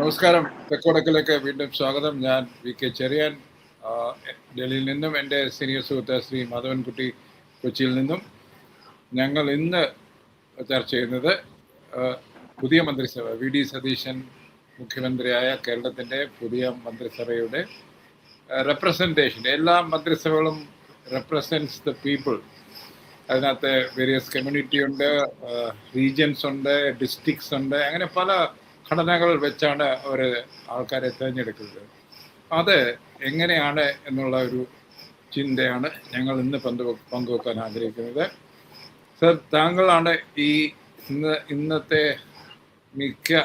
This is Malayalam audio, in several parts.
നമസ്കാരം. തെക്കോടക്കിലേക്ക് വീണ്ടും സ്വാഗതം. ഞാൻ വി കെ ചെറിയാൻ, ഡൽഹിയിൽ നിന്നും എൻ്റെ സീനിയർ സുഹൃത്ത് ശ്രീ മാധവൻകുട്ടി കൊച്ചിയിൽ നിന്നും. ഞങ്ങൾ ഇന്ന് ചർച്ച ചെയ്യുന്നത് പുതിയ മന്ത്രിസഭ, വി ഡി സതീശൻ മുഖ്യമന്ത്രിയായ കേരളത്തിൻ്റെ പുതിയ മന്ത്രിസഭയുടെ റെപ്രസെൻറ്റേഷൻ. എല്ലാ മന്ത്രിസഭകളും റെപ്രസെൻറ്റ്സ് ദ പീപ്പിൾ. അതിനകത്ത് വേരിയസ് കമ്മ്യൂണിറ്റി ഉണ്ട്, റീജിയൻസ് ഉണ്ട്, ഡിസ്ട്രിക്ട്സ് ഉണ്ട്, അങ്ങനെ പല ഘടനകൾ വെച്ചാണ് അവർ ആൾക്കാരെ തിരഞ്ഞെടുക്കുന്നത്. അത് എങ്ങനെയാണ് എന്നുള്ള ഒരു ചിന്തയാണ് ഞങ്ങൾ ഇന്ന് പങ്കുവെക്കാൻ ആഗ്രഹിക്കുന്നത്. സർ, താങ്കളാണ് ഈ ഇന്നത്തെ മിക്ക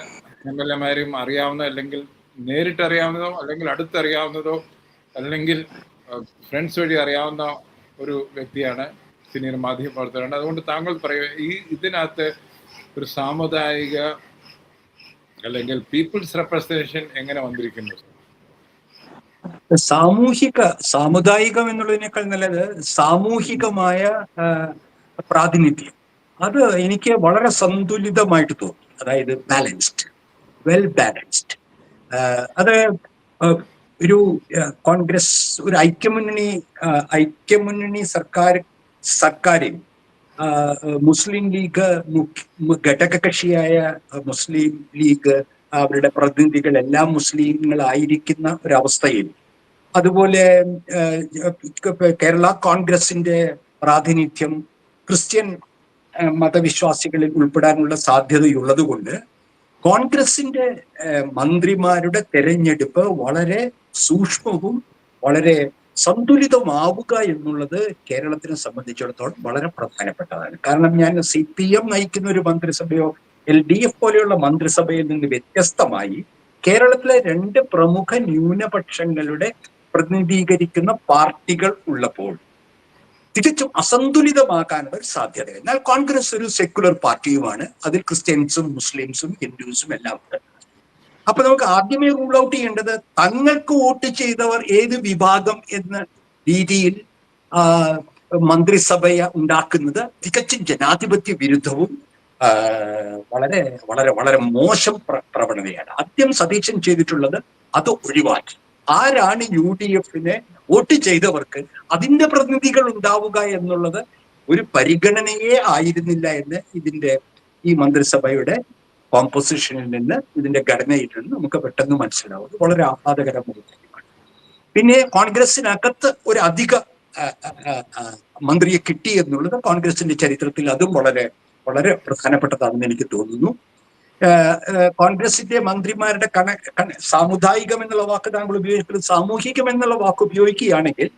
MLA-മാരും അറിയാവുന്ന, അല്ലെങ്കിൽ നേരിട്ടറിയാവുന്നതോ അല്ലെങ്കിൽ അടുത്തറിയാവുന്നതോ അല്ലെങ്കിൽ ഫ്രണ്ട്സ് വഴി അറിയാവുന്ന ഒരു വ്യക്തിയാണ്, സീനിയർ മാധ്യമപ്രവർത്തകരാണ്. അതുകൊണ്ട് താങ്കൾ പറയുക, ഇതിനകത്ത് ഒരു സാമുദായിക അല്ലെങ്കിൽ പീപ്പിൾസ് റെപ്രസെന്റേഷൻ എങ്ങനെ വന്നിരിക്കുന്നു? സാമുദായികം എന്നുള്ളതിനേക്കാൾ നല്ലത് സാമൂഹികമായ പ്രാതിനിധ്യം. അത് എനിക്ക് വളരെ സന്തുലിതമായിട്ട് തോന്നി. അതായത് ബാലൻസ്ഡ്, വെൽ ബാലൻസ്ഡ്. അത് ഒരു കോൺഗ്രസ്, ഒരു ഐക്യമുന്നണി സർക്കാരിൽ മുസ്ലിം ലീഗ് ഘടകകക്ഷിയായ മുസ്ലിം ലീഗ്, അവരുടെ പ്രതിനിധികൾ എല്ലാം മുസ്ലിങ്ങളായിരിക്കുന്ന ഒരവസ്ഥയിൽ, അതുപോലെ കേരള കോൺഗ്രസിന്റെ പ്രാതിനിധ്യം ക്രിസ്ത്യൻ മതവിശ്വാസികളിൽ ഉൾപ്പെടാനുള്ള സാധ്യതയുള്ളത് കൊണ്ട് കോൺഗ്രസിന്റെ മന്ത്രിമാരുടെ തെരഞ്ഞെടുപ്പ് വളരെ സൂക്ഷ്മവും വളരെ സന്തുലിതമാവുക എന്നുള്ളത് കേരളത്തിനെ സംബന്ധിച്ചിടത്തോളം വളരെ പ്രധാനപ്പെട്ടതാണ്. കാരണം ഞാൻ CPM നയിക്കുന്ന ഒരു മന്ത്രിസഭയോ LDF പോലെയുള്ള മന്ത്രിസഭയിൽ നിന്ന് വ്യത്യസ്തമായി കേരളത്തിലെ രണ്ട് പ്രമുഖ ന്യൂനപക്ഷങ്ങളുടെ പ്രതിനിധീകരിക്കുന്ന പാർട്ടികൾ ഉള്ളപ്പോൾ തികച്ചും അസന്തുലിതമാക്കാനുള്ള ഒരു സാധ്യത. എന്നാൽ കോൺഗ്രസ് ഒരു സെക്യുലർ പാർട്ടിയുമാണ്, അതിൽ ക്രിസ്ത്യൻസും മുസ്ലിംസും ഹിന്ദുസും എല്ലാം ഉണ്ട്. അപ്പൊ നമുക്ക് ആദ്യമേ റൂൾ ഔട്ട് ചെയ്യേണ്ടത് തങ്ങൾക്ക് വോട്ട് ചെയ്തവർ ഏത് വിഭാഗം എന്ന രീതിയിൽ മന്ത്രിസഭയെ ഉണ്ടാക്കുന്നത് തികച്ചും ജനാധിപത്യ വിരുദ്ധവും വളരെ വളരെ വളരെ മോശം പ്രവണതയാണ്. ആദ്യം സതീശൻ ചെയ്തിട്ടുള്ളത് അത് ഒഴിവാക്കി. ആരാണ് UDF-നെ വോട്ട് ചെയ്തവർക്ക് അതിന്റെ പ്രതിനിധികൾ ഉണ്ടാവുക എന്നുള്ളത് ഒരു പരിഗണനയെ ആയിരുന്നില്ല എന്ന് ഈ മന്ത്രിസഭയുടെ കോമ്പോസിഷനിൽ നിന്ന്, ഇതിന്റെ ഘടനയിൽ നിന്ന് നമുക്ക് പെട്ടെന്ന് മനസ്സിലാവും. വളരെ ആഹ്ലാദകരമായ കാര്യമാണ്. പിന്നെ കോൺഗ്രസിനകത്ത് ഒരു അധിക മന്ത്രിയെ കിട്ടി എന്നുള്ളത് കോൺഗ്രസിന്റെ ചരിത്രത്തിൽ അതും വളരെ വളരെ പ്രധാനപ്പെട്ടതാണെന്ന് എനിക്ക് തോന്നുന്നു. കോൺഗ്രസിന്റെ മന്ത്രിമാരുടെ സാമുദായികം എന്നുള്ള വാക്ക് താങ്കൾ ഉപയോഗിക്കുന്നത് സാമൂഹികം എന്നുള്ള വാക്ക് ഉപയോഗിക്കുകയാണെങ്കിൽ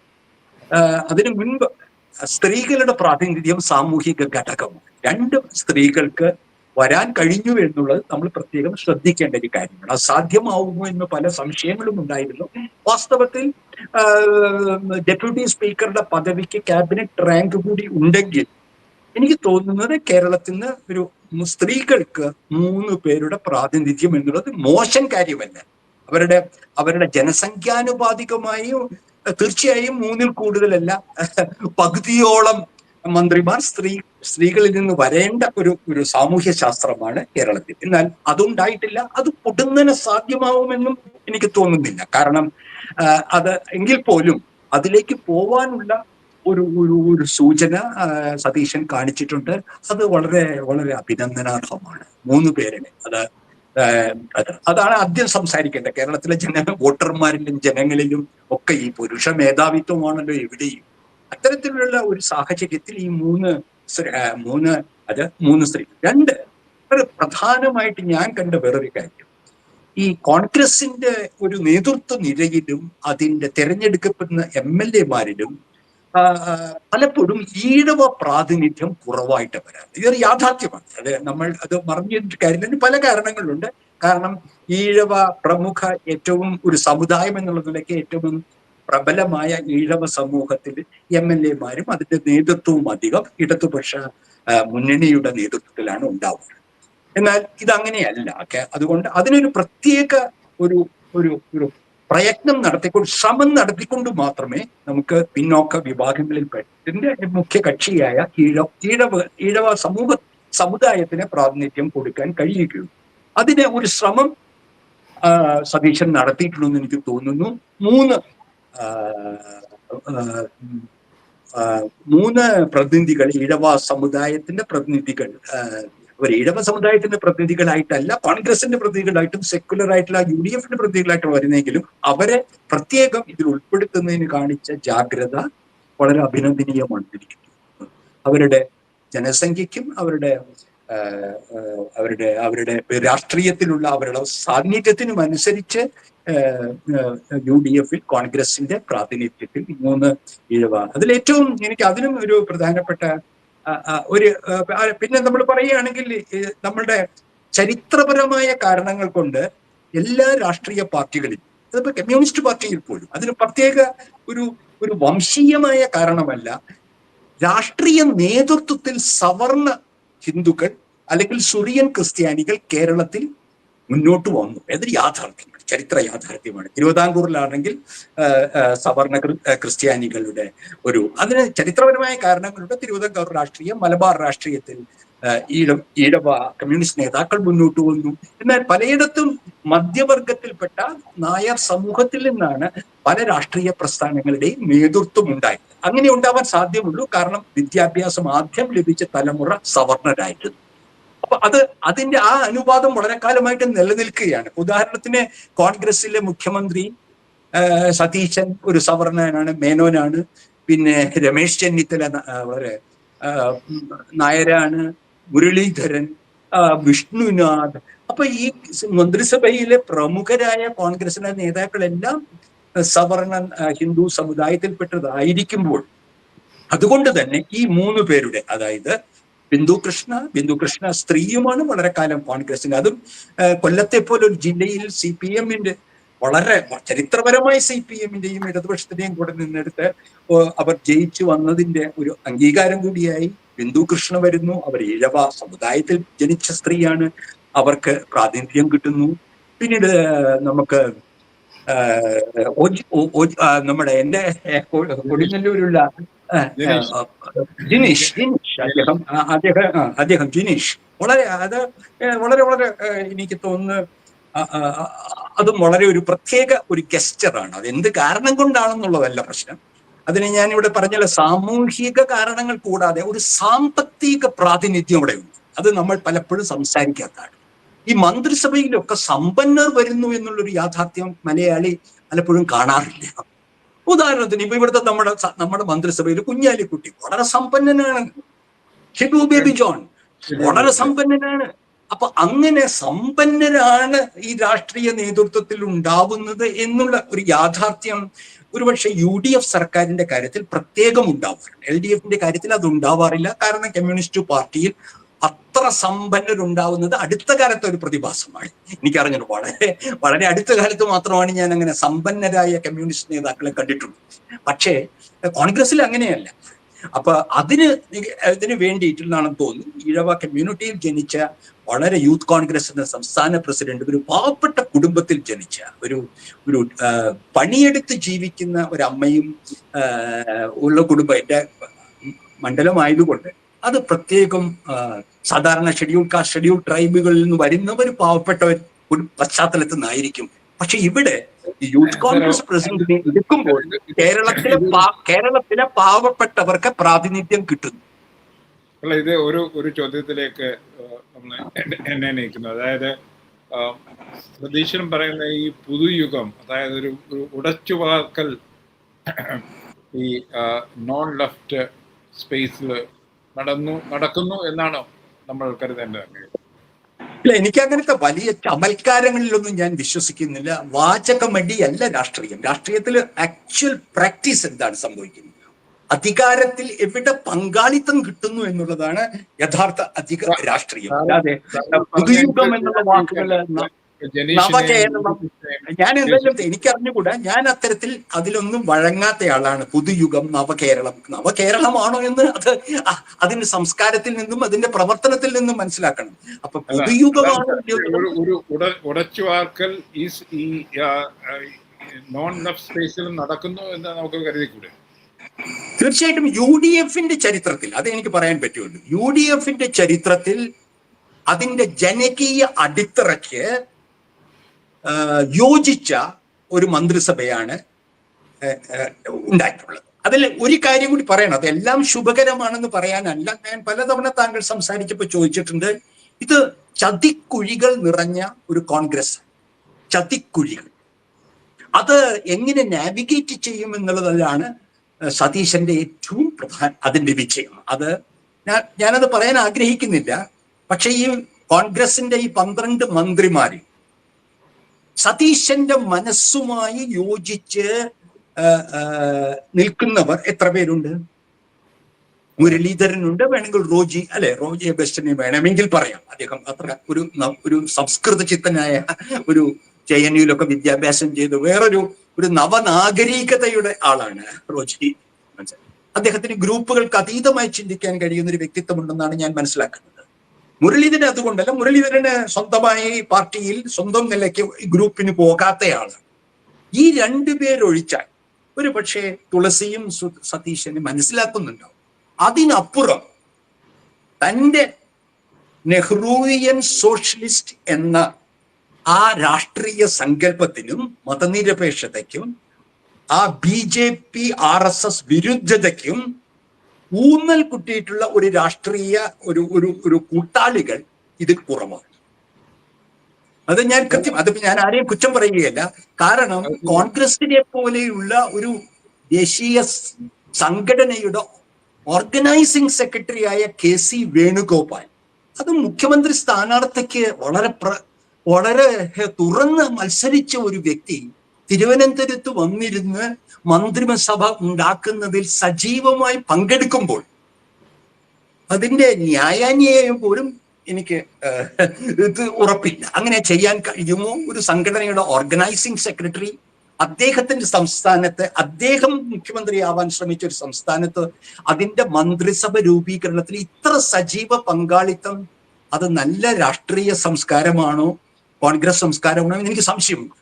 അതിനു മുൻപ് സ്ത്രീകളുടെ പ്രാതിനിധ്യം സാമൂഹിക ഘടകമാണ്. രണ്ട് സ്ത്രീകൾക്ക് വരാൻ കഴിഞ്ഞു എന്നുള്ളത് നമ്മൾ പ്രത്യേകം ശ്രദ്ധിക്കേണ്ട ഒരു കാര്യമാണ്. അത് സാധ്യമാവുമോ എന്ന് പല സംശയങ്ങളും ഉണ്ടായിരുന്നു. വാസ്തവത്തിൽ ഡെപ്യൂട്ടി സ്പീക്കറുടെ പദവിക്ക് ക്യാബിനറ്റ് റാങ്ക് കൂടി ഉണ്ടെങ്കിൽ എനിക്ക് തോന്നുന്നത് കേരളത്തിൽ നിന്ന് ഒരു സ്ത്രീകൾക്ക് 3 പേരുടെ പ്രാതിനിധ്യം എന്നുള്ളത് മോശം കാര്യമല്ല. അവരുടെ ജനസംഖ്യാനുപാതികമായും തീർച്ചയായും 3-ൽ കൂടുതലല്ല, പകുതിയോളം മന്ത്രിമാർ സ്ത്രീകളിൽ നിന്ന് വരേണ്ട ഒരു സാമൂഹ്യ ശാസ്ത്രമാണ് കേരളത്തിൽ. എന്നാൽ അതുണ്ടായിട്ടില്ല. അത് പൊടുന്നനെ സാധ്യമാവുമെന്നും എനിക്ക് തോന്നുന്നില്ല. കാരണം അത് എങ്കിൽ പോലും അതിലേക്ക് പോവാനുള്ള ഒരു സൂചന സതീശൻ കാണിച്ചിട്ടുണ്ട്. അത് വളരെ വളരെ അഭിനന്ദനാർഹമാണ്. 3 പേരെ അതാണ് ആദ്യം സംസാരിക്കേണ്ടത്. കേരളത്തിലെ വോട്ടർമാരിലും ജനങ്ങളിലും ഒക്കെ ഈ പുരുഷ മേധാവിത്വമാണല്ലോ എവിടെയും. അത്തരത്തിലുള്ള ഒരു സാഹചര്യത്തിൽ ഈ മൂന്ന് സ്ത്രീ. 2, പ്രധാനമായിട്ട് ഞാൻ കണ്ട വേറൊരു കാര്യം, ഈ കോൺഗ്രസിന്റെ ഒരു നേതൃത്വ നിരയിലും അതിന്റെ തെരഞ്ഞെടുക്കപ്പെടുന്ന MLA-മാരിലും പലപ്പോഴും ഈഴവ പ്രാതിനിധ്യം കുറവായിട്ട് വരാം. ഇതൊരു യാഥാർത്ഥ്യമാണ്. നമ്മൾ മറിഞ്ഞിട്ട് കാര്യമില്ല. പല കാരണങ്ങളുണ്ട്. കാരണം ഈഴവ പ്രമുഖ ഏറ്റവും ഒരു സമുദായം എന്നുള്ള നിലയ്ക്ക് ഏറ്റവും പ്രബലമായ ഈഴവ സമൂഹത്തിൽ MLA-മാരും അതിന്റെ നേതൃത്വവും അധികം ഇടതുപക്ഷ മുന്നണിയുടെ നേതൃത്വത്തിലാണ് ഉണ്ടാവുക. എന്നാൽ ഇതങ്ങനെയല്ല. അതുകൊണ്ട് അതിനൊരു പ്രത്യേക ഒരു പ്രയത്നം ശ്രമം നടത്തിക്കൊണ്ട് മാത്രമേ നമുക്ക് പിന്നോക്ക വിഭാഗങ്ങളിൽ പെട്ടിന്റെ മുഖ്യ കക്ഷിയായ ഈഴവ സമുദായത്തിന് പ്രാതിനിധ്യം കൊടുക്കാൻ കഴിയുകയുള്ളൂ. അതിന് ഒരു ശ്രമം സതീശൻ നടത്തിയിട്ടുണ്ടെന്ന് എനിക്ക് തോന്നുന്നു. മൂന്ന് മൂന്ന് പ്രതിനിധികൾ, ഈഴവ സമുദായത്തിന്റെ പ്രതിനിധികൾ, അവർ ഈഴവ സമുദായത്തിന്റെ പ്രതിനിധികളായിട്ടല്ല, കോൺഗ്രസിന്റെ പ്രതിനിധികളായിട്ടും സെക്യുലർ ആയിട്ടുള്ള UDFന്റെ പ്രതിനിധികളായിട്ടും വരുന്നെങ്കിലും അവരെ പ്രത്യേകം ഇതിൽ ഉൾപ്പെടുത്തുന്നതിന് കാണിച്ച ജാഗ്രത വളരെ അഭിനന്ദനീയമാണ് എനിക്ക് തോന്നുന്നത്. അവരുടെ ജനസംഖ്യയ്ക്കും അവരുടെ അവരുടെ രാഷ്ട്രീയത്തിലുള്ള അവരുടെ സാന്നിധ്യത്തിനും അനുസരിച്ച് UDFൽ കോൺഗ്രസിന്റെ പ്രാതിനിധ്യത്തിൽ 3 ഈഴവ. അതിലേറ്റവും എനിക്ക് അതിനും ഒരു പ്രധാനപ്പെട്ട ഒരു പിന്നെ നമ്മൾ പറയുകയാണെങ്കിൽ നമ്മളുടെ ചരിത്രപരമായ കാരണങ്ങൾ കൊണ്ട് എല്ലാ രാഷ്ട്രീയ പാർട്ടികളിലും, അതിപ്പോ കമ്മ്യൂണിസ്റ്റ് പാർട്ടിയിൽ പോലും അതിന് പ്രത്യേക ഒരു വംശീയമായ കാരണമല്ല, രാഷ്ട്രീയ നേതൃത്വത്തിൽ സവർണ ഹിന്ദുക്കൾ അല്ലെങ്കിൽ സുറിയൻ ക്രിസ്ത്യാനികൾ കേരളത്തിൽ മുന്നോട്ട് വന്നു. അതൊരു യാഥാർത്ഥ്യം, ചരിത്ര യാഥാർത്ഥ്യമാണ്. തിരുവിതാംകൂറിലാണെങ്കിൽ സവർണ ക്രിസ്ത്യാനികളുടെ അതിന് ചരിത്രപരമായ കാരണങ്ങളുടെ തിരുവിതാംകൂർ രാഷ്ട്രീയം, മലബാർ രാഷ്ട്രീയത്തിൽ ഈഴവ കമ്മ്യൂണിസ്റ്റ് നേതാക്കൾ മുന്നോട്ട് വന്നു. എന്നാൽ പലയിടത്തും മധ്യവർഗത്തിൽപ്പെട്ട നായർ സമൂഹത്തിൽ നിന്നാണ് പല രാഷ്ട്രീയ പ്രസ്ഥാനങ്ങളുടെയും നേതൃത്വം ഉണ്ടായത്. അങ്ങനെ ഉണ്ടാവാൻ സാധ്യമുള്ളൂ കാരണം വിദ്യാഭ്യാസം ആദ്യം ലഭിച്ച തലമുറ സവർണരായിരുന്നു. അപ്പൊ അതിന്റെ ആ അനുപാതം വളരെ കാലമായിട്ട് നിലനിൽക്കുകയാണ്. ഉദാഹരണത്തിന് കോൺഗ്രസിലെ മുഖ്യമന്ത്രി സതീശൻ ഒരു സവർണനാണ്, മേനോനാണ്. പിന്നെ രമേശ് ചെന്നിത്തല നായരാണ്, മുരളീധരൻ, വിഷ്ണുനാഥ്. അപ്പൊ ഈ മന്ത്രിസഭയിലെ പ്രമുഖരായ കോൺഗ്രസിലെ നേതാക്കളെല്ലാം സവർണ ഹിന്ദു സമുദായത്തിൽപ്പെട്ടതായിരിക്കുമ്പോൾ അതുകൊണ്ട് തന്നെ ഈ 3 പേരുടെ, അതായത് ബിന്ദുകൃഷ്ണ സ്ത്രീയുമാണ് വളരെ കാലം കോൺഗ്രസിന്റെ, അതും കൊല്ലത്തെ പോലെ ഒരു ജില്ലയിൽ CPMന്റെ വളരെ ചരിത്രപരമായി CPMന്റെയും ഇടതുപക്ഷത്തിന്റെയും കൂടെ നിന്നെടുത്ത് അവർ ജയിച്ചു വന്നതിന്റെ ഒരു അംഗീകാരം കൂടിയായി ബിന്ദുകൃഷ്ണ വരുന്നു. അവർ ഈഴവ സമുദായത്തിൽ ജനിച്ച സ്ത്രീയാണ്, അവർക്ക് പ്രാതിനിധ്യം കിട്ടുന്നു. പിന്നീട് നമുക്ക് നമ്മുടെ എന്റെ കൊടുങ്ങല്ലൂരുള്ള ജിനീഷ് അദ്ദേഹം ജിനീഷ് വളരെ എനിക്ക് തോന്നുന്നു അതും വളരെ ഒരു പ്രത്യേക ഒരു ഗെസ്റ്ററാണ്. അത് എന്ത് കാരണം കൊണ്ടാണെന്നുള്ളതല്ല പ്രശ്നം. അതിന് ഞാൻ ഇവിടെ പറഞ്ഞ സാമൂഹിക കാരണങ്ങൾ കൂടാതെ ഒരു സാമ്പത്തിക പ്രാതിനിധ്യം ഇവിടെ ഉണ്ട്. അത് നമ്മൾ പലപ്പോഴും സംസാരിക്കാത്തതാണ്. ഈ മന്ത്രിസഭയിലൊക്കെ സമ്പന്നർ വരുന്നു എന്നുള്ളൊരു യാഥാർത്ഥ്യം മലയാളി പലപ്പോഴും കാണാറില്ല. ഉദാഹരണത്തിന് ഇപ്പൊ ഇവിടുത്തെ നമ്മുടെ മന്ത്രിസഭയിൽ കുഞ്ഞാലിക്കുട്ടി വളരെ സമ്പന്നനാണ്, ഷിബു ബേബി ജോൺ വളരെ സമ്പന്നനാണ്. അപ്പൊ അങ്ങനെ സമ്പന്നരാണ് ഈ രാഷ്ട്രീയ നേതൃത്വത്തിൽ ഉണ്ടാവുന്നത് എന്നുള്ള ഒരു യാഥാർത്ഥ്യം ഒരുപക്ഷെ UDF സർക്കാരിന്റെ കാര്യത്തിൽ പ്രത്യേകം ഉണ്ടാവാറുണ്ട്. LDFന്റെ കാര്യത്തിൽ അത് ഉണ്ടാവാറില്ല. കാരണം കമ്മ്യൂണിസ്റ്റ് പാർട്ടിയിൽ അത്ര സമ്പന്നരുണ്ടാവുന്നത് അടുത്ത കാലത്തെ ഒരു പ്രതിഭാസമാണ്. എനിക്കറിഞ്ഞത് വളരെ അടുത്ത കാലത്ത് മാത്രമാണ് ഞാൻ അങ്ങനെ സമ്പന്നരായ കമ്മ്യൂണിസ്റ്റ് നേതാക്കളെ കണ്ടിട്ടുള്ളത്. പക്ഷേ കോൺഗ്രസിൽ അങ്ങനെയല്ല. അപ്പൊ അതിന് വേണ്ടിയിട്ടുള്ളതാണെന്ന് തോന്നുന്നു ഈഴവ കമ്മ്യൂണിറ്റിയിൽ ജനിച്ച, വളരെ യൂത്ത് കോൺഗ്രസിന്റെ സംസ്ഥാന പ്രസിഡന്റ്, ഒരു പാവപ്പെട്ട കുടുംബത്തിൽ ജനിച്ച ഒരു പണിയെടുത്ത് ജീവിക്കുന്ന ഒരമ്മയും ഉള്ള കുടുംബം എന്റെ മണ്ഡലമായതുകൊണ്ട് അത് പ്രത്യേകം സാധാരണ ഷെഡ്യൂൾ കാസ്റ്റ്, ഷെഡ്യൂൾ ട്രൈബുകളിൽ നിന്ന് വരുന്നവർ പാവപ്പെട്ട ഒരു പശ്ചാത്തലത്തിൽ നിന്നായിരിക്കും. പക്ഷെ ഇവിടെ യൂത്ത് കോൺഗ്രസ് പ്രസിഡന്റിനെ എടുക്കുമ്പോൾ കേരളത്തിലെ പാവപ്പെട്ടവർക്ക് പ്രാതിനിധ്യം കിട്ടുന്നു. അല്ല, ഇത് ഒരു ചോദ്യത്തിലേക്ക് നമ്മൾ എന്നെ നയിക്കുന്നു. അതായത് സതീശൻ പറയുന്ന ഈ പുതുയുഗം, അതായത് ഒരു ഉടച്ചുവാർക്കൽ ഈ നോൺ ലെഫ്റ്റ് സ്പേസിൽ നടക്കുന്നു എന്നാണോ നമ്മൾ കരുതേണ്ടത്? ഇല്ല, എനിക്ക് അങ്ങനത്തെ വലിയ ചമൽക്കാരങ്ങളിലൊന്നും ഞാൻ വിശ്വസിക്കുന്നില്ല. വാചകമടിയല്ല രാഷ്ട്രീയം. രാഷ്ട്രീയത്തിൽ ആക്ച്വൽ പ്രാക്ടീസ് എന്താണ് സംഭവിക്കുന്നത്, അധികാരത്തിൽ എവിടെ പങ്കാളിത്തം കിട്ടുന്നു എന്നുള്ളതാണ് യഥാർത്ഥ രാഷ്ട്രീയം. അല്ലാതെ പുതുയുഗം എന്നുള്ള വാക്കുകള്, നവകേരളം, ഞാൻ എന്തായാലും എനിക്കറിഞ്ഞുകൂടാ, ഞാൻ അത്തരത്തിൽ അതിലൊന്നും വഴങ്ങാത്തയാളാണ്. പുതുയുഗം, നവകേരളമാണോ എന്ന് അതിന്റെ സംസ്കാരത്തിൽ നിന്നും അതിന്റെ പ്രവർത്തനത്തിൽ നിന്നും മനസ്സിലാക്കണം. അപ്പൊ പുതുയുഗമാണ് ഒരു ഉടച്ചുവാർക്കൽ ഈ നോൺ ലെഫ്റ്റ് സ്പേസിലും നടക്കുന്നു എന്ന് നമുക്ക് കരുതിക്കൂടെ? തീർച്ചയായിട്ടും UDFന്റെ ചരിത്രത്തിൽ അത് എനിക്ക് പറയാൻ പറ്റുള്ളൂ. UDFന്റെ ചരിത്രത്തിൽ അതിന്റെ ജനകീയ അടിത്തറയ്ക്ക് യോജിച്ച ഒരു മന്ത്രിസഭയാണ് ഉണ്ടായിട്ടുള്ളത്. അതിൽ ഒരു കാര്യം കൂടി പറയണം, അതെല്ലാം ശുഭകരമാണെന്ന് പറയാനല്ല. ഞാൻ പലതവണ താങ്കൾ സംസാരിച്ചപ്പോൾ ചോദിച്ചിട്ടുണ്ട്, ഇത് ചതിക്കുഴികൾ നിറഞ്ഞ ഒരു കോൺഗ്രസ്, ചതിക്കുഴികൾ, അത് എങ്ങനെ നാവിഗേറ്റ് ചെയ്യും എന്നുള്ളതാണ് സതീശന്റെ ഏറ്റവും അതിന്റെ വിജയം. അത് ഞാനത് പറയാൻ ആഗ്രഹിക്കുന്നില്ല. പക്ഷെ ഈ കോൺഗ്രസിന്റെ ഈ 12 മന്ത്രിമാര് സതീശന്റെ മനസ്സുമായി യോജിച്ച് നിൽക്കുന്നവർ എത്ര പേരുണ്ട്? മുരളീധരനുണ്ട്, വേണമെങ്കിൽ റോജി അഗസ്റ്റിനെ വേണമെങ്കിൽ പറയാം. അദ്ദേഹം അത്ര ഒരു സംസ്കൃത ചിത്തനായ ഒരു JNUയിലൊക്കെ വിദ്യാഭ്യാസം ചെയ്ത് ഒരു നവനാഗരികതയുടെ ആളാണ് റോജി. അദ്ദേഹത്തിന് ഗ്രൂപ്പുകൾക്ക് അതീതമായി ചിന്തിക്കാൻ കഴിയുന്ന ഒരു വ്യക്തിത്വമുണ്ടെന്നാണ് ഞാൻ മനസ്സിലാക്കുന്നത്. മുരളീധരൻ അതുകൊണ്ടല്ല, മുരളീധരന് സ്വന്തമായി പാർട്ടിയിൽ സ്വന്തം നിലയ്ക്ക് ഗ്രൂപ്പിന് പോകാത്തയാളാണ്. ഈ 2 പേരൊഴിച്ചാൽ ഒരു പക്ഷേ തുളസിയും സതീശനെ മനസ്സിലാക്കുന്നുണ്ടാവും. അതിനപ്പുറം തൻ്റെ നെഹ്റുവിയൻ സോഷ്യലിസ്റ്റ് എന്ന ആ രാഷ്ട്രീയ സങ്കല്പത്തിനും മതനിരപേക്ഷതയ്ക്കും ആ BJP RSS വിരുദ്ധതയ്ക്കും ഊന്നൽ കുട്ടിയിട്ടുള്ള ഒരു രാഷ്ട്രീയ ഒരു കൂട്ടാളികൾ ഇതിൽ കുറവാണ്. അത് ഞാൻ ആരെയും കുറ്റം പറയുകയല്ല. കാരണം കോൺഗ്രസിനെ പോലെയുള്ള ഒരു ദേശീയ സംഘടനയുടെ ഓർഗനൈസിംഗ് സെക്രട്ടറിയായ KC വേണുഗോപാൽ അത് മുഖ്യമന്ത്രി സ്ഥാനാർത്ഥിക്ക് വളരെ തുറന്ന് മത്സരിച്ച ഒരു വ്യക്തി തിരുവനന്തപുരത്ത് വന്നിരുന്ന് മന്ത്രിസഭ ഉണ്ടാക്കുന്നതിൽ സജീവമായി പങ്കെടുക്കുമ്പോൾ അതിന്റെ ന്യായാന്യായം പോലും എനിക്ക് ഇത് ഉറപ്പില്ല. അങ്ങനെ ചെയ്യാൻ കഴിയുമോ? ഒരു സംഘടനയുടെ ഓർഗനൈസിംഗ് സെക്രട്ടറി അദ്ദേഹത്തിന്റെ സംസ്ഥാനത്ത്, അദ്ദേഹം മുഖ്യമന്ത്രിയാവാൻ ശ്രമിച്ച ഒരു സംസ്ഥാനത്ത് അതിന്റെ മന്ത്രിസഭ രൂപീകരണത്തിൽ ഇത്ര സജീവ പങ്കാളിത്തം, അത് നല്ല രാഷ്ട്രീയ സംസ്കാരമാണോ, കോൺഗ്രസ് സംസ്കാരമാണോ എന്ന് എനിക്ക് സംശയമുണ്ട്.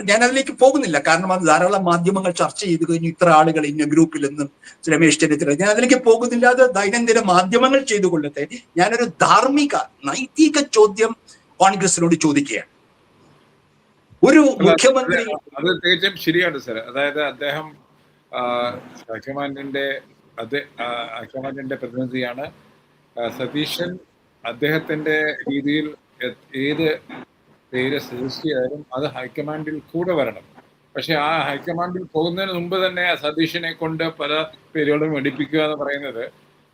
ഞാൻ അതിലേക്ക് പോകുന്നില്ല, കാരണം അത് ധാരാളം മാധ്യമങ്ങൾ ചർച്ച ചെയ്തു കഴിഞ്ഞു. ഇത്ര ആളുകൾ ഇന്ന ഗ്രൂപ്പിൽ നിന്നും രമേശ് ചെന്നിത്തല, ഞാൻ അതിലേക്ക് പോകുന്നില്ല. അത് ദൈനംദിന മാധ്യമങ്ങൾ ചെയ്തു കൊള്ളട്ടെ. ഞാനൊരു നൈതിക ചോദ്യം കോൺഗ്രസിനോട് ചോദിക്കുകയാണ്. ഒരു മുഖ്യമന്ത്രി, അത് തികച്ചും ശരിയാണ് സർ. അതായത് അദ്ദേഹം ഹൈക്കമാൻഡിന്റെ പ്രതിനിധിയാണ്. സതീശൻ അദ്ദേഹത്തിന്റെ രീതിയിൽ ഏത് പേര് സജസ്റ്റ് ചെയ്താലും അത് ഹൈക്കമാൻഡിൽ കൂടെ വരണം. പക്ഷെ ആ ഹൈക്കമാൻഡിൽ പോകുന്നതിന് മുമ്പ് തന്നെ സതീശനെ കൊണ്ട് പല പേരുകളും എടുപ്പിക്കുക എന്ന് പറയുന്നത്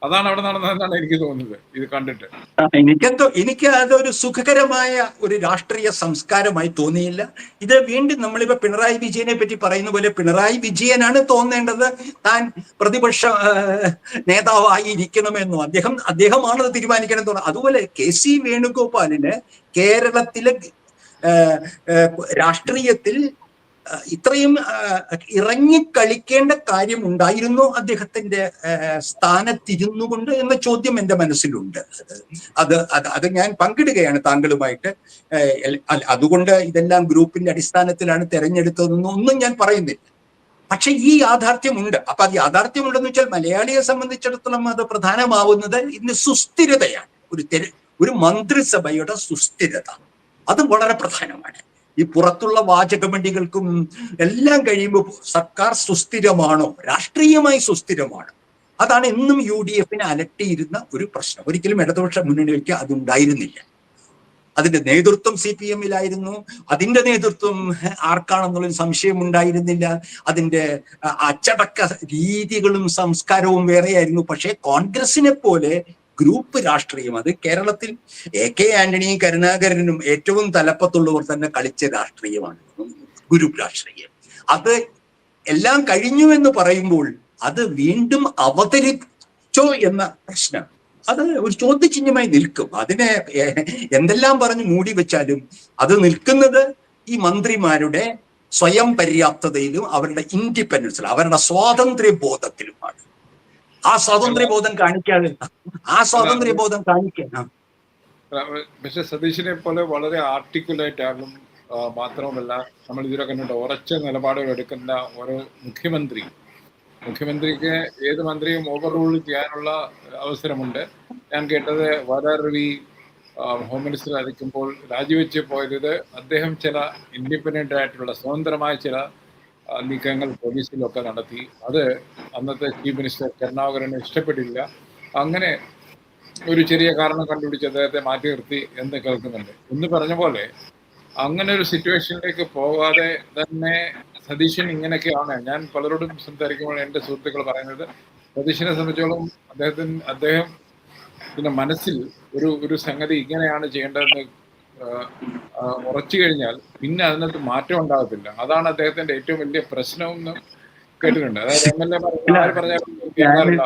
അതാണ് അവിടെ നടന്നതെന്നാണ് എനിക്ക് തോന്നുന്നത് ഇത് കണ്ടിട്ട്. എനിക്ക് അതൊരു സുഖകരമായ ഒരു രാഷ്ട്രീയ സംസ്കാരമായി തോന്നിയില്ല. ഇത് വീണ്ടും നമ്മളിപ്പോ പിണറായി വിജയനെ പറ്റി പറയുന്ന പോലെ പിണറായി വിജയനാണ് തോന്നേണ്ടത് താൻ പ്രതിപക്ഷ നേതാവായി ഇരിക്കണമെന്നോ, അദ്ദേഹമാണ് തീരുമാനിക്കണം തോന്നുന്നത്. അതുപോലെ KC വേണുഗോപാലിന് കേരളത്തിലെ രാഷ്ട്രീയത്തിൽ ഇത്രയും ഇറങ്ങിക്കളിക്കേണ്ട കാര്യം ഉണ്ടായിരുന്നു അദ്ദേഹത്തിന്റെ സ്ഥാനത്തിരുന്നു കൊണ്ട് എന്ന ചോദ്യം എന്റെ മനസ്സിലുണ്ട്. അത് ഞാൻ പങ്കിടുകയാണ് താങ്കളുമായിട്ട്. അതുകൊണ്ട് ഇതെല്ലാം ഗ്രൂപ്പിന്റെ അടിസ്ഥാനത്തിലാണ് തെരഞ്ഞെടുത്തതെന്നൊന്നും ഒന്നും ഞാൻ പറയുന്നില്ല. പക്ഷെ ഈ യാഥാർത്ഥ്യമുണ്ട്. അപ്പൊ അത് യാഥാർത്ഥ്യമുണ്ടെന്ന് വെച്ചാൽ മലയാളിയെ സംബന്ധിച്ചിടത്തോളം അത് പ്രധാനമാവുന്നത് ഇന്ന് സുസ്ഥിരതയാണ്. ഒരു മന്ത്രിസഭയുടെ സുസ്ഥിരത അത് വളരെ പ്രധാനമാണ്. ഈ പുറത്തുള്ള വാചകമണ്ടികൾക്കും എല്ലാം കഴിയുമ്പോൾ സർക്കാർ സുസ്ഥിരമാണോ, രാഷ്ട്രീയമായി സുസ്ഥിരമാണോ, അതാണ് എന്നും UDFനെ അലട്ടിയിരുന്ന ഒരു പ്രശ്നം. ഒരിക്കലും ഇടതുപക്ഷ മുന്നണികൾക്ക് അതുണ്ടായിരുന്നില്ല. അതിന്റെ നേതൃത്വം CPMലായിരുന്നു. അതിന്റെ നേതൃത്വം ആർക്കാണെന്നുള്ളൊരു സംശയം ഉണ്ടായിരുന്നില്ല. അതിന്റെ അച്ചടക്ക രീതികളും സംസ്കാരവും വേറെയായിരുന്നു. പക്ഷേ കോൺഗ്രസിനെ പോലെ ഗ്രൂപ്പ് രാഷ്ട്രീയം, അത് കേരളത്തിൽ AK ആന്റണിയും കരുണാകരനും ഏറ്റവും തലപ്പത്തുള്ളവർ തന്നെ കളിച്ച രാഷ്ട്രീയമാണ് ഗ്രൂപ്പ് രാഷ്ട്രീയം. അത് എല്ലാം കഴിഞ്ഞു എന്ന് പറയുമ്പോൾ അത് വീണ്ടും അവതരിച്ചോ എന്ന പ്രശ്നം അത് ഒരു ചോദ്യചിഹ്നമായി നിൽക്കും. അതിനെ എന്തെല്ലാം പറഞ്ഞ് മൂടി വെച്ചാലും അത് നിൽക്കുന്നത് ഈ മന്ത്രിമാരുടെ സ്വയം പര്യാപ്തതയിലും അവരുടെ ഇൻഡിപെൻഡൻസിലും അവരുടെ സ്വാതന്ത്ര്യ ബോധത്തിലുമാണ്. ആ സ്വാതന്ത്ര്യബോധം കാണിക്കാതെ പക്ഷെ സതീശനെ പോലെ വളരെ ആർട്ടിക്കുലേറ്റ് ആകും. മാത്രവുമല്ല, നമ്മൾ ഇതിലൊക്കെ കണ്ടിട്ട് ഉറച്ച നിലപാടുകൾ എടുക്കുന്ന ഒരു മുഖ്യമന്ത്രിക്ക് ഏത് മന്ത്രിയും ഓവർ റൂൾ ചെയ്യാനുള്ള അവസരമുണ്ട്. ഞാൻ കേട്ടത് വരാർ രവി ഹോം മിനിസ്റ്റർ ആയിരിക്കുമ്പോൾ രാജിവെച്ച് പോയത് അദ്ദേഹം ചില ഇൻഡിപെൻഡൻ്റ് ആയിട്ടുള്ള സ്വതന്ത്രമായ ചില നീക്കങ്ങൾ പോലീസിലൊക്കെ നടത്തി. അത് അന്നത്തെ ചീഫ് മിനിസ്റ്റർ കരുണാകരന് ഇഷ്ടപ്പെട്ടില്ല. അങ്ങനെ ഒരു ചെറിയ കാരണം കണ്ടുപിടിച്ച് അദ്ദേഹത്തെ മാറ്റി നിർത്തി എന്ന് കേൾക്കുന്നുണ്ട്. എന്ന് പറഞ്ഞ പോലെ അങ്ങനെ ഒരു സിറ്റുവേഷനിലേക്ക് പോകാതെ തന്നെ സതീശൻ ഇങ്ങനെയൊക്കെയാണ്. ഞാൻ പലരോടും സംസാരിക്കുമ്പോൾ എൻ്റെ സുഹൃത്തുക്കൾ പറയുന്നത്, സതീശനെ സംബന്ധിച്ചോളം അദ്ദേഹം പിന്നെ മനസ്സിൽ ഒരു സംഗതി ഇങ്ങനെയാണ് ചെയ്യേണ്ടതെന്ന് ഉറച്ചു കഴിഞ്ഞാൽ പിന്നെ അതിനകത്ത് മാറ്റം ഉണ്ടാകത്തില്ല. അതാണ് അദ്ദേഹത്തിന്റെ ഏറ്റവും വലിയ പ്രശ്നമെന്ന് കേട്ടിട്ടുണ്ട്. അതായത് MLA ആര് പറഞ്ഞാലും കേൾക്കാറില്ല.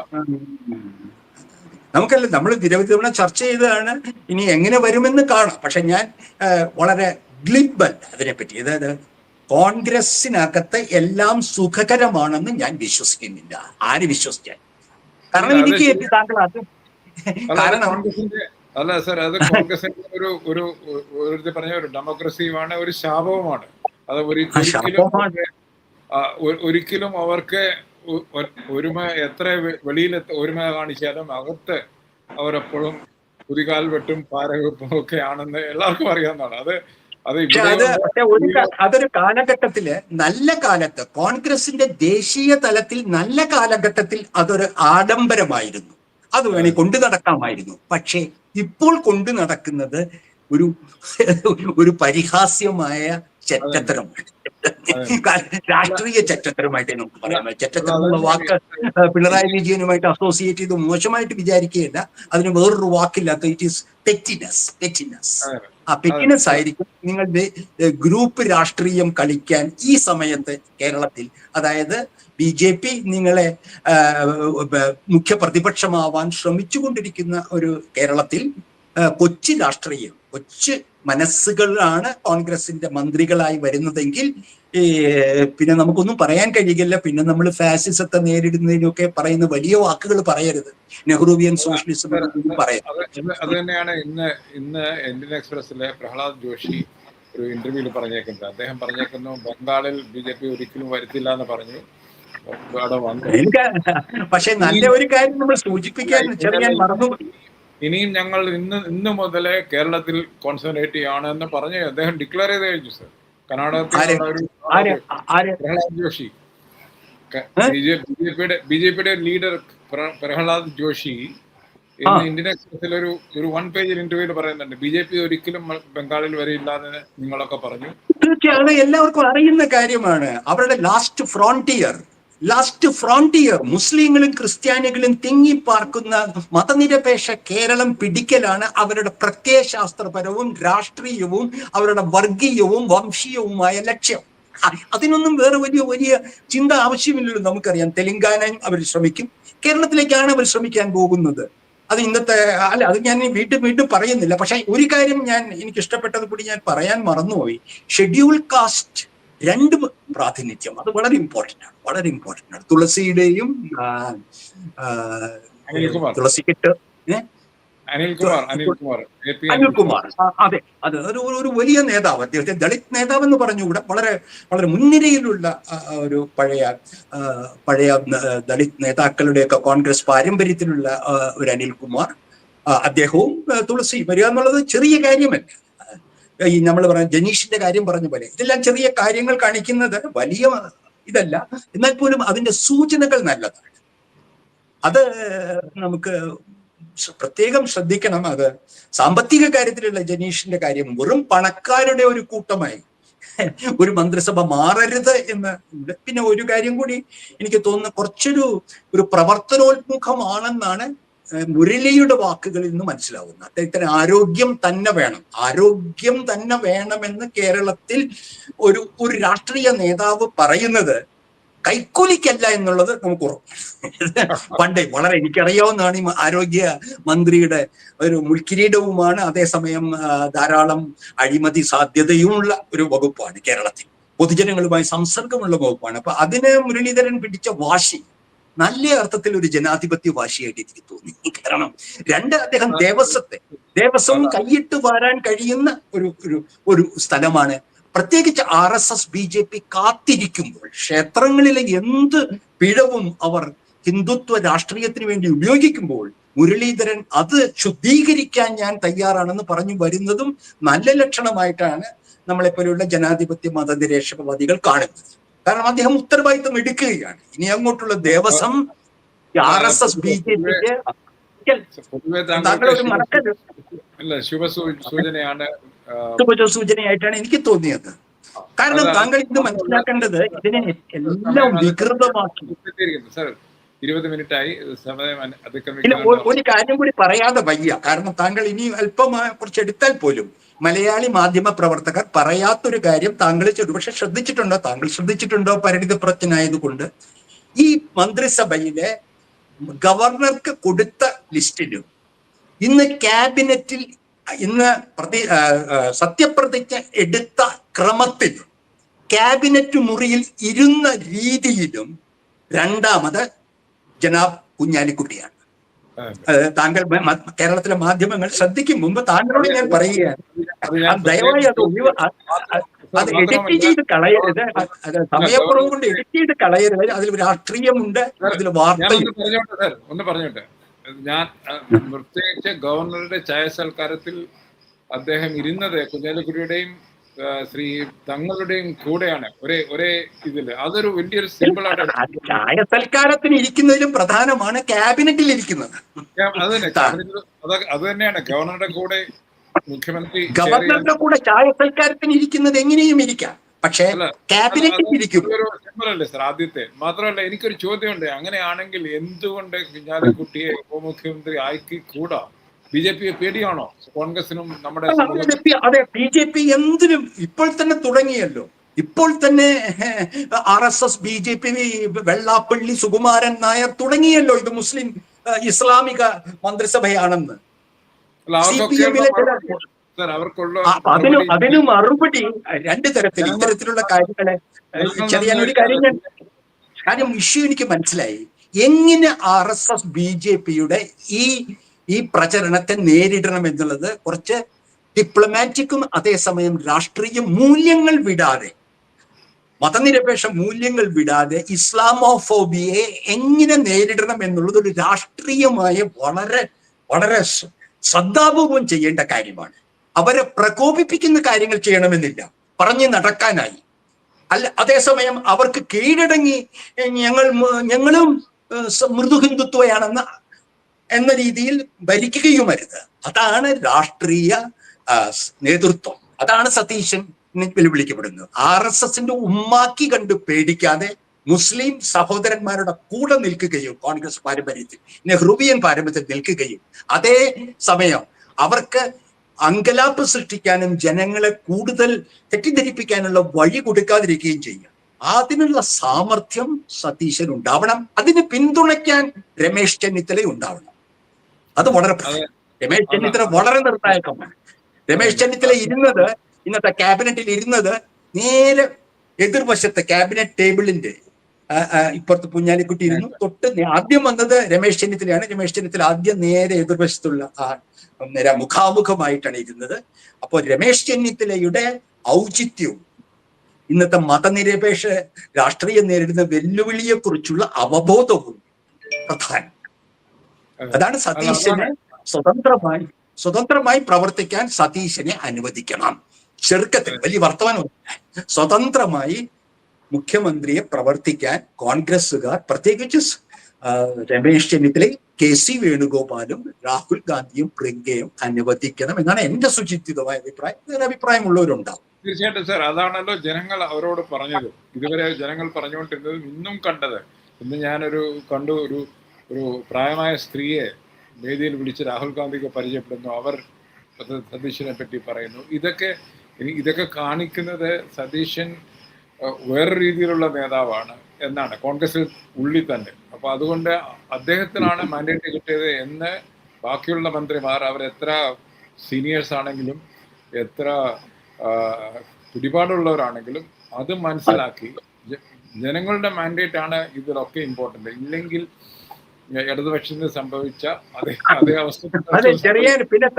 നമുക്കല്ല, നമ്മൾ നിരവധി തവണ ചർച്ച ചെയ്തതാണ്. ഇനി എങ്ങനെ വരുമെന്ന് കാണാം. പക്ഷെ ഞാൻ വളരെ ഗ്ലിബൽ അതിനെപ്പറ്റി, അതായത് കോൺഗ്രസിനകത്ത് എല്ലാം സുഖകരമാണെന്ന് ഞാൻ വിശ്വസിക്കുന്നില്ല. ആര് വിശ്വസിക്കാൻ? കാരണം എനിക്ക് താങ്കൾ അത് കാരണം അല്ല സർ, അത് കോൺഗ്രസിന്റെ ഒരു പറഞ്ഞ ഒരു ഡെമോക്രസിയുമാണ്, ഒരു ശാപവുമാണ്. അത് ഒരിക്കലും അവർക്ക് ഒരുമ എത്ര വെളിയിൽ ഒരുമ കാണിച്ചാലും അകത്ത് അവരെപ്പോഴും കുതികാൽ വെട്ടും പാരവെപ്പും ഒക്കെ ആണെന്ന് എല്ലാവർക്കും അറിയാവുന്നതാണ്. അതൊരു കാലഘട്ടത്തില്, നല്ല കാലത്ത്, കോൺഗ്രസിന്റെ ദേശീയ തലത്തിൽ നല്ല കാലഘട്ടത്തിൽ അതൊരു ആഡംബരമായിരുന്നു. അത് വേണേ കൊണ്ടു നടക്കാമായിരുന്നു. പക്ഷെ ഇപ്പോൾ കൊണ്ടു നടക്കുന്നത് ഒരു പരിഹാസ്യമായ ചെറ്റത്തരമാണ്. രാഷ്ട്രീയ ചെറ്റത്തരമായിട്ട് നമുക്ക് പറയാം. ചെറ്റത്തരം എന്നുള്ള വാക്ക് പിണറായി വിജയനുമായിട്ട് അസോസിയേറ്റ് ചെയ്ത് മോശമായിട്ട് വിചാരിക്കുകയല്ല. അതിന് വേറൊരു വാക്കില്ലാത്ത, ഇറ്റ് ഈസ് പെറ്റിനെസ്. ആ പെറ്റിനെസ് ആയിരിക്കും നിങ്ങളുടെ ഗ്രൂപ്പ് രാഷ്ട്രീയം കളിക്കാൻ ഈ സമയത്ത് കേരളത്തിൽ. അതായത് BJP നിങ്ങളെ മുഖ്യ പ്രതിപക്ഷമാവാൻ ശ്രമിച്ചുകൊണ്ടിരിക്കുന്ന ഒരു കേരളത്തിൽ കൊച്ചു രാഷ്ട്രീയം, കൊച്ചു മനസ്സുകളാണ് കോൺഗ്രസിന്റെ മന്ത്രികളായി വരുന്നതെങ്കിൽ പിന്നെ നമുക്കൊന്നും പറയാൻ കഴിയില്ല. പിന്നെ നമ്മൾ ഫാസിസത്തെ നേരിടുന്നതിനൊക്കെ പറയുന്ന വലിയ വാക്കുകൾ പറയരുത്. നെഹ്റുവിയൻ സോഷ്യലിസം പറയരുത്. അത് തന്നെയാണ് ഇന്ന് ഇന്ത്യൻ എക്സ്പ്രസിലെ പ്രഹ്ലാദ് ജോഷി ഒരു ഇന്റർവ്യൂവിൽ പറഞ്ഞേക്കുന്നത്. അദ്ദേഹം പറഞ്ഞേക്കുന്നു, ബംഗാളിൽ BJP ഒരിക്കലും വരുത്തില്ല എന്ന് പറഞ്ഞു. പക്ഷെ നല്ല ഒരു കാര്യം നമ്മൾ സൂചിപ്പിക്കാൻ ചെറിയ മറന്നു. ഇനിയും ഞങ്ങൾ ഇന്ന് മുതലേ കേരളത്തിൽ കോൺസെൻട്രേറ്റ് ആണ് എന്ന് പറഞ്ഞ് അദ്ദേഹം ഡിക്ലെയർ ചെയ്ത് കഴിഞ്ഞു സർ. കർണാടകത്തിലുള്ള പ്രഹ്ലാദ് ജോഷി, BJPയുടെ ലീഡർ പ്രഹ്ലാദ് ജോഷി ഇന്ന് ഇന്ത്യൻ എക്സ്പ്രസിൽ ഒരു 1 പേജ് ഇന്റർവ്യൂവിൽ പറയുന്നുണ്ട്, BJP ഒരിക്കലും ബംഗാളിൽ വരില്ല എന്ന് നിങ്ങളൊക്കെ പറഞ്ഞു. തീർച്ചയായും എല്ലാവർക്കും അറിയുന്ന കാര്യമാണ്. അവരുടെ ലാസ്റ്റ് ഫ്രോണ്ടിയർ മുസ്ലിങ്ങളും ക്രിസ്ത്യാനികളും തിങ്ങിപ്പാർക്കുന്ന മതനിരപേക്ഷ കേരളം പിടിക്കലാണ് അവരുടെ പ്രത്യയശാസ്ത്രപരവും രാഷ്ട്രീയവും അവരുടെ വർഗീയവും വംശീയവുമായ ലക്ഷ്യം. അതിനൊന്നും വേറെ വലിയ ചിന്ത ആവശ്യമില്ലല്ലോ. നമുക്കറിയാം, തെലങ്കാനയും അവർ ശ്രമിക്കും, കേരളത്തിലേക്കാണ് അവർ ശ്രമിക്കാൻ പോകുന്നത്. അത് ഇന്നത്തെ അത് ഞാൻ വീണ്ടും പറയുന്നില്ല. പക്ഷെ ഒരു കാര്യം എനിക്ക് ഇഷ്ടപ്പെട്ടത് കൂടി ഞാൻ പറയാൻ മറന്നുപോയി. ഷെഡ്യൂൾ കാസ്റ്റ് 2 പ്രാതിനിധ്യം, അത് വളരെ ഇമ്പോർട്ടൻ്റ് ആണ്. തുളസിയുടെയും തുളസിക്കിട്ട് അനിൽകുമാർ, അതെ, അത് ഒരു വലിയ നേതാവ്. അദ്ദേഹത്തെ ദളിത് നേതാവ് എന്ന് പറഞ്ഞുകൂടെ, വളരെ വളരെ മുൻനിരയിലുള്ള ഒരു പഴയ ദളിത് നേതാക്കളുടെയൊക്കെ കോൺഗ്രസ് പാരമ്പര്യത്തിലുള്ള ഒരു അനിൽകുമാർ, അദ്ദേഹവും തുളസി വരിക എന്നുള്ളത് ചെറിയ കാര്യമല്ല. ഈ നമ്മൾ പറഞ്ഞ ജനീഷിന്റെ കാര്യം പറഞ്ഞ പോലെ ഇതെല്ലാം ചെറിയ കാര്യങ്ങൾ കാണിക്കുന്നത് വലിയ ഇതല്ല. എന്നാൽ പോലും അതിന്റെ സൂചനകൾ നല്ലതാണ്. അത് നമുക്ക് പ്രത്യേകം ശ്രദ്ധിക്കണം. അത് സാമ്പത്തിക കാര്യത്തിലുള്ള ജനീഷിന്റെ കാര്യം വെറും പണക്കാരുടെ ഒരു കൂട്ടമായി ഒരു മന്ത്രിസഭ മാറരുത് എന്ന്. പിന്നെ ഒരു കാര്യം കൂടി എനിക്ക് തോന്നുന്നു, കുറച്ചൊരു പ്രവർത്തനോന്മുഖമാണെന്നാണ് മുരളിയുടെ വാക്കുകളിൽ നിന്ന് മനസ്സിലാവുന്നത്. അദ്ദേഹത്തിന് ആരോഗ്യം തന്നെ വേണമെന്ന് കേരളത്തിൽ ഒരു രാഷ്ട്രീയ നേതാവ് പറയുന്നത് കൈക്കൂലിക്കല്ല എന്നുള്ളത് നമുക്ക് ഉറപ്പാണ്. പണ്ടേ വളരെ എനിക്കറിയാവുന്നതാണ്. ഈ ആരോഗ്യ മന്ത്രിയുടെ ഒരു മുൾക്കിരീടവുമാണ്, അതേസമയം ധാരാളം അഴിമതി സാധ്യതയുമുള്ള ഒരു വകുപ്പാണ് കേരളത്തിൽ. പൊതുജനങ്ങളുമായി സംസർഗമുള്ള വകുപ്പാണ്. അപ്പൊ അതിന് മുരളീധരൻ പിടിച്ച വാശി നല്ല അർത്ഥത്തിൽ ഒരു ജനാധിപത്യ വാശിയായിട്ട് എനിക്ക് തോന്നി. കാരണം അദ്ദേഹം ദേവസ്വം കൈയിട്ട് വാരാൻ കഴിയുന്ന ഒരു സ്ഥലമാണ്. പ്രത്യേകിച്ച് RSS BJP കാത്തിരിക്കുമ്പോൾ, ക്ഷേത്രങ്ങളിലെ എന്ത് പിഴവും അവർ ഹിന്ദുത്വ രാഷ്ട്രീയത്തിന് വേണ്ടി ഉപയോഗിക്കുമ്പോൾ മുരളീധരൻ അത് ശുദ്ധീകരിക്കാൻ ഞാൻ തയ്യാറാണെന്ന് പറഞ്ഞു വരുന്നതും നല്ല ലക്ഷണമായിട്ടാണ് നമ്മളെപ്പോലെയുള്ള ജനാധിപത്യ മതനിരപേക്ഷവാദികൾ കാണുന്നത്. കാരണം അദ്ദേഹം ഉത്തരവാദിത്വം എടുക്കുകയാണ്. ഇനി അങ്ങോട്ടുള്ള ദേവസ്വം RSS BJPക്ക് പൊതുവെ താങ്കളൊരു മറക്കരുത് ശുഭസൂചനയാണ്, സൂചനയായിട്ടാണ് എനിക്ക് തോന്നിയത്. കാരണം താങ്കൾ ഇത് മനസ്സിലാക്കേണ്ടത് ഇതിനെ എല്ലാം വികൃതമാക്കി. സർ 20 മിനിറ്റായി, സമയം ഇല്ല, അതിക്രമിക്കാൻ ഒരു കാര്യം കൂടി പറയാതെ വയ്യ. കാരണം താങ്കൾ ഇനി അല്പം കുറച്ച് എടുത്താൽ പോലും മലയാളി മാധ്യമ പ്രവർത്തകർ പറയാത്തൊരു കാര്യം താങ്കൾ പക്ഷെ ശ്രദ്ധിച്ചിട്ടുണ്ടോ? താങ്കൾ ശ്രദ്ധിച്ചിട്ടുണ്ടോ? പരിണിതപ്രജ്ഞനായതുകൊണ്ട് ഈ മന്ത്രിസഭയിലെ ഗവർണർക്ക് കൊടുത്ത ലിസ്റ്റിലും ഇന്ന് ക്യാബിനറ്റിൽ ഇന്ന് സത്യപ്രതിജ്ഞ എടുത്ത ക്രമത്തിലും ക്യാബിനറ്റ് മുറിയിൽ ഇരുന്ന രീതിയിലും രണ്ടാമത് ജനാബ് കുഞ്ഞാലിക്കുട്ടിയാണ്. താങ്കൾ കേരളത്തിലെ മാധ്യമങ്ങൾ ശ്രദ്ധിക്കും മുമ്പ് താങ്കളോട് ഞാൻ പറയുകയാണ്, ദയവായി അത് എഡിറ്റ് ചെയ്ത് കളയരുത്. സമയക്കുറവ് കൊണ്ട് എഡിറ്റ് ചെയ്ത് കളയരുത്. അതിൽ രാഷ്ട്രീയമുണ്ട്, അതിൽ വാർത്തയുണ്ട്. ഒന്ന് പറഞ്ഞോട്ടെ, ഞാൻ പ്രത്യേകിച്ച് ഗവർണറുടെ ചായസൽക്കാരത്തിൽ അദ്ദേഹം ഇരുന്നത് കുഞ്ഞാലിക്കുട്ടിയുടെയും ശ്രീ തങ്ങളുടെയും കൂടെയാണ്, ഒരേ ഇതില്. അതൊരു വലിയൊരു സിമ്പിൾ ആയിട്ട് ചായ സൽക്കാരത്തിന് ഇരിക്കുന്നതിലും പ്രധാനമാണ് ക്യാബിനറ്റിൽ ഇരിക്കുന്നത്. അത് തന്നെയാണ് ഗവർണറുടെ കൂടെ മുഖ്യമന്ത്രി. ഗവർണറുടെ കൂടെ ചായ സൽക്കാരത്തിന് ഇരിക്കുന്നത് എങ്ങനെയും ഇരിക്കാം, പക്ഷേ ക്യാബിനറ്റിൽ ഇരിക്കും. സിമ്പിൾ അല്ലേ സർ? ആദ്യത്തെ മാത്രമല്ല, എനിക്കൊരു ചോദ്യമുണ്ട്. അങ്ങനെയാണെങ്കിൽ എന്തുകൊണ്ട് കുഞ്ഞാലിക്കുട്ടിയെ ഉപമുഖ്യമന്ത്രി ആക്കി കൂടാ? BJP പേടിയാണോ കോൺഗ്രസിനും നമ്മുടെ? അതെ, BJP എന്തിനും ഇപ്പോൾ തന്നെ തുടങ്ങിയല്ലോ. ഇപ്പോൾ തന്നെ RSS BJP വെള്ളാപ്പള്ളി സുകുമാരൻ നായർ തുടങ്ങിയല്ലോ ഇത് മുസ്ലിം ഇസ്ലാമിക മന്ത്രിസഭയാണെന്ന്. അതിന് മറുപടി രണ്ട് തരത്തിൽ ഇത്തരത്തിലുള്ള കാര്യങ്ങളെ ചെറിയ ഒരു കാര്യം ഇഷ്യൂ എനിക്ക് മനസ്സിലായി. എങ്ങനെ RSS BJPയുടെ ഈ പ്രചരണത്തെ നേരിടണം എന്നുള്ളത് കുറച്ച് ഡിപ്ലോമാറ്റിക്കും അതേസമയം രാഷ്ട്രീയ മൂല്യങ്ങൾ വിടാതെ, മതനിരപേക്ഷ മൂല്യങ്ങൾ വിടാതെ ഇസ്ലാമോഫോബിയെ എങ്ങനെ നേരിടണം എന്നുള്ളത് ഒരു രാഷ്ട്രീയമായ വളരെ വളരെ ശ്രദ്ധാപൂർവം ചെയ്യേണ്ട കാര്യമാണ്. അവരെ പ്രകോപിപ്പിക്കുന്ന കാര്യങ്ങൾ ചെയ്യണമെന്നില്ല, പറഞ്ഞു നടക്കാനായി. അതേസമയം അവർക്ക് കീഴടങ്ങി ഞങ്ങളും മൃദു ഹിന്ദുത്വയാണെന്ന് എന്ന രീതിയിൽ ഭരിക്കുകയുമരുത്. അതാണ് രാഷ്ട്രീയ നേതൃത്വം. അതാണ് സതീശൻ വെല്ലുവിളിക്കപ്പെടുന്നത്. RSSന്റെ ഉമ്മാക്കി കണ്ട് പേടിക്കാതെ മുസ്ലിം സഹോദരന്മാരുടെ കൂടെ നിൽക്കുകയും കോൺഗ്രസ് പാരമ്പര്യത്തിൽ, നെഹ്റുവിയൻ പാരമ്പര്യത്തിൽ നിൽക്കുകയും അതേ സമയം അവർക്ക് അങ്കലാപ്പ് സൃഷ്ടിക്കാനും ജനങ്ങളെ കൂടുതൽ തെറ്റിദ്ധരിപ്പിക്കാനുള്ള വഴി കൊടുക്കാതിരിക്കുകയും ചെയ്യും. അതിനുള്ള സാമർഥ്യം സതീശൻ ഉണ്ടാവണം. അതിന് പിന്തുണയ്ക്കാൻ രമേശ് ചെന്നിത്തല ഉണ്ടാവണം. അത് വളരെ രമേശ് ചെന്നിത്തല വളരെ നിർണായകമാണ്. രമേശ് ചെന്നിത്തല ഇന്നത്തെ ക്യാബിനറ്റിൽ ഇരുന്നത് നേരെ എതിർവശത്തെ ക്യാബിനറ്റ് ടേബിളിന്റെ ഇപ്പുറത്ത് കുഞ്ഞാലിക്കുട്ടി ഇരുന്നു. ആദ്യം വന്നത് രമേശ് ചെന്നിത്തലയാണ്. രമേശ് ചെന്നിത്തല ആദ്യം നേരെ എതിർവശത്തുള്ള നേരെ മുഖാമുഖമായിട്ടാണ് ഇരുന്നത്. അപ്പോൾ രമേശ് ചെന്നിത്തലയുടെ ഔചിത്യവും ഇന്നത്തെ മതനിരപേക്ഷ രാഷ്ട്രീയം നേരിടുന്ന വെല്ലുവിളിയെ കുറിച്ചുള്ള അവബോധവും പ്രധാനം. അതാണ് സതീശനെ സ്വതന്ത്രമായി പ്രവർത്തിക്കാൻ സതീശനെ അനുവദിക്കണം. ചെറുക്കത്തിൽ വലിയ വർത്തമാനം, സ്വതന്ത്രമായി മുഖ്യമന്ത്രിയെ പ്രവർത്തിക്കാൻ കോൺഗ്രസുകാർ, പ്രത്യേകിച്ച് രമേശ് ചെന്നിത്തലയും KC വേണുഗോപാലും രാഹുൽ ഗാന്ധിയും പ്രിയങ്കയും അനുവദിക്കണം എന്നാണ് എന്റെ സുചിന്തിതമായ അഭിപ്രായം. ഇതിന് അഭിപ്രായമുള്ളവരുണ്ടാവും. തീർച്ചയായിട്ടും സാർ, അതാണല്ലോ ജനങ്ങൾ അവരോട് പറഞ്ഞത്. ഇതുവരെ ജനങ്ങൾ പറഞ്ഞുകൊണ്ടിരുന്നതും ഇന്നും കണ്ടത്. ഇന്ന് ഞാനൊരു പ്രായമായ സ്ത്രീയെ വേദിയിൽ വിളിച്ച് രാഹുൽ ഗാന്ധിക്ക് പരിചയപ്പെടുന്നു. അവർ സതീശനെ പറ്റി പറയുന്നു. ഇതൊക്കെ കാണിക്കുന്നത് സതീശൻ വേറെ രീതിയിലുള്ള നേതാവാണ് എന്നാണ് കോൺഗ്രസിൽ ഉള്ളിൽ തന്നെ. അപ്പോൾ അതുകൊണ്ട് അദ്ദേഹത്തിനാണ് മാൻഡേറ്റ് കിട്ടിയത് എന്ന് ബാക്കിയുള്ള മന്ത്രിമാർ, അവരെത്ര സീനിയേഴ്സ് ആണെങ്കിലും എത്ര പിടിപാടുള്ളവരാണെങ്കിലും അത് മനസ്സിലാക്കി ജനങ്ങളുടെ മാൻഡേറ്റ് ആണ് ഇതിലൊക്കെ ഇമ്പോർട്ടൻ്റ്. ഇല്ലെങ്കിൽ ഇടതുപക്ഷത്തിന് സംഭവിച്ച അതേ അവസ്ഥ. അതെ, പിന്നെ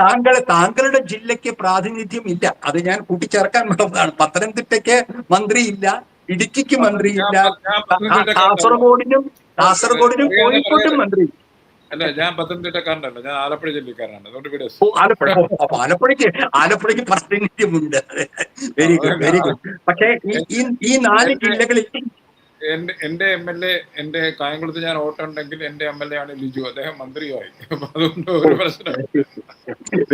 താങ്കളുടെ ജില്ലയ്ക്ക് പ്രാതിനിധ്യം ഇല്ല, അത് ഞാൻ കൂട്ടിച്ചേർക്കാൻ വേണ്ടതാണ്. പത്തനംതിട്ടയ്ക്ക് മന്ത്രിയില്ല, ഇടുക്കിക്ക് മന്ത്രിയില്ല, കാസർഗോഡിനും കോഴിക്കോട്ടും മന്ത്രി. അല്ല, ഞാൻ പത്തനംതിട്ടക്കാരനല്ല, ഞാൻ ആലപ്പുഴ ജില്ലക്കാരനാണ്. അതുകൊണ്ട് ഇവിടെ ഓ, ആലപ്പുഴ. ഓ, അപ്പൊ ആലപ്പുഴയ്ക്ക് പ്രാതിനിധ്യമുണ്ട്. Very good, very good. പക്ഷേ ഈ 4 എന്റെ ജില്ലകളിൽ എന്റെ എം എൽ എ, എന്റെ കായംകുളത്ത് ഞാൻ വോട്ടുണ്ടെങ്കിൽ എന്റെ എം എൽ എ ആണ് ലിജു. അദ്ദേഹം മന്ത്രിയുമായി. അപ്പൊ അതുകൊണ്ട് ഒരു പ്രശ്നം.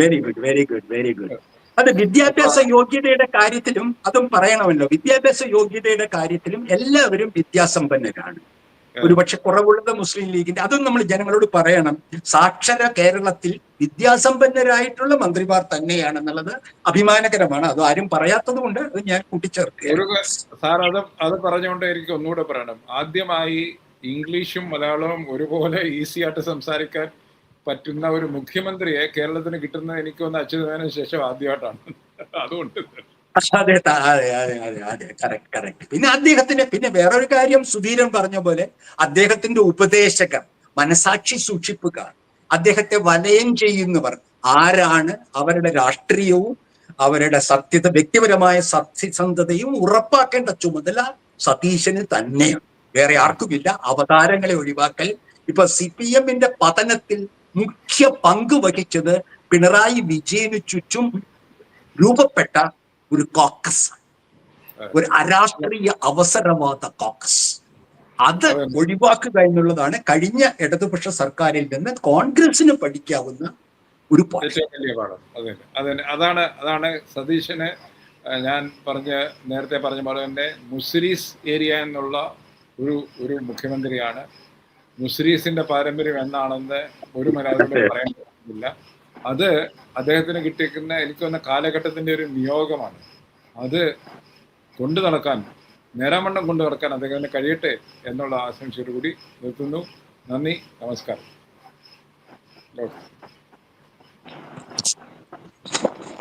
Very good, very good, very good. അത് വിദ്യാഭ്യാസ യോഗ്യതയുടെ കാര്യത്തിലും അതും പറയണമല്ലോ. വിദ്യാഭ്യാസ യോഗ്യതയുടെ കാര്യത്തിലും എല്ലാവരും വിദ്യാസമ്പന്നരാണ്. ഒരുപക്ഷെ കുറവുള്ളത് മുസ്ലിം ലീഗിന്റെ, അതും നമ്മൾ ജനങ്ങളോട് പറയണം. സാക്ഷര കേരളത്തിൽ വിദ്യാസമ്പന്നരായിട്ടുള്ള മന്ത്രിമാർ തന്നെയാണെന്നുള്ളത് അഭിമാനകരമാണ്. അത് ആരും പറയാത്തത് കൊണ്ട് അത് ഞാൻ കൂട്ടിച്ചേർക്കുകയാണ്. സാർ, അത് പറഞ്ഞുകൊണ്ട് എനിക്ക് ഒന്നുകൂടെ പറയണം. ആദ്യമായി ഇംഗ്ലീഷും മലയാളവും ഒരുപോലെ ഈസി ആയിട്ട് സംസാരിക്കാൻ പറ്റുന്ന ഒരു മുഖ്യമന്ത്രിയെ കേരളത്തിന് കിട്ടുന്നത് എനിക്ക് ഒന്ന് അച്യുതമേനോന് ശേഷം ആദ്യമായിട്ടാണ്. അതുകൊണ്ട് അതെ, അതെ, അതെ, അതെ, അതെ, കറക്റ്റ്, കറക്റ്റ്. പിന്നെ അദ്ദേഹത്തിന് പിന്നെ വേറൊരു കാര്യം സുധീരൻ പറഞ്ഞ പോലെ അദ്ദേഹത്തിന്റെ ഉപദേശകർ, മനസാക്ഷി സൂക്ഷിപ്പുകാർ, അദ്ദേഹത്തെ വലയം ചെയ്യുന്നവർ ആരാണ്, അവരുടെ രാഷ്ട്രീയവും അവരുടെ വ്യക്തിപരമായ സത്യസന്ധതയും ഉറപ്പാക്കേണ്ട ചുമതല സതീശന് തന്നെയാണ്, വേറെ ആർക്കുമില്ല. അവതാരങ്ങളെ ഒഴിവാക്കൽ. ഇപ്പൊ CPM-ന്റെ പതനത്തിൽ മുഖ്യ പങ്ക് വഹിച്ചത് പിണറായി വിജയന് ചുറ്റും രൂപപ്പെട്ട ഒരു കോക്കസ്, ഒരു അരാഷ്ട്രീയ അവസരവാദ കോക്കസ്. അത് ഒഴിവാക്കുക എന്നുള്ളതാണ് കഴിഞ്ഞ ഇടതുപക്ഷ സർക്കാരിൽ നിന്ന് കോൺഗ്രസിന് പഠിക്കാവുന്ന ഒരു ഏറ്റവും വലിയ പാഠം. അതാണ് സതീശന് ഞാൻ നേരത്തെ പറഞ്ഞ പോലെ തന്നെ മുസ്രീസ് ഏരിയ എന്നുള്ള ഒരു മുഖ്യമന്ത്രിയാണ്. മുസ്രീസിന്റെ പാരമ്പര്യം എന്നാണെന്ന് ഒരു മലയാളിയോട് പറയാൻ പറ്റില്ല. അത് അദ്ദേഹത്തിന് കിട്ടിയിരിക്കുന്ന എനിക്ക് തോന്നുന്ന കാലഘട്ടത്തിന്റെ ഒരു നിയോഗമാണ്. അത് കൊണ്ടു നടക്കാൻ, നേരാമണ്ണം കൊണ്ടു നടക്കാൻ അദ്ദേഹത്തിന് കഴിയട്ടെ എന്നുള്ള ആശംസയോടുകൂടി നിർത്തുന്നു. നന്ദി, നമസ്കാരം.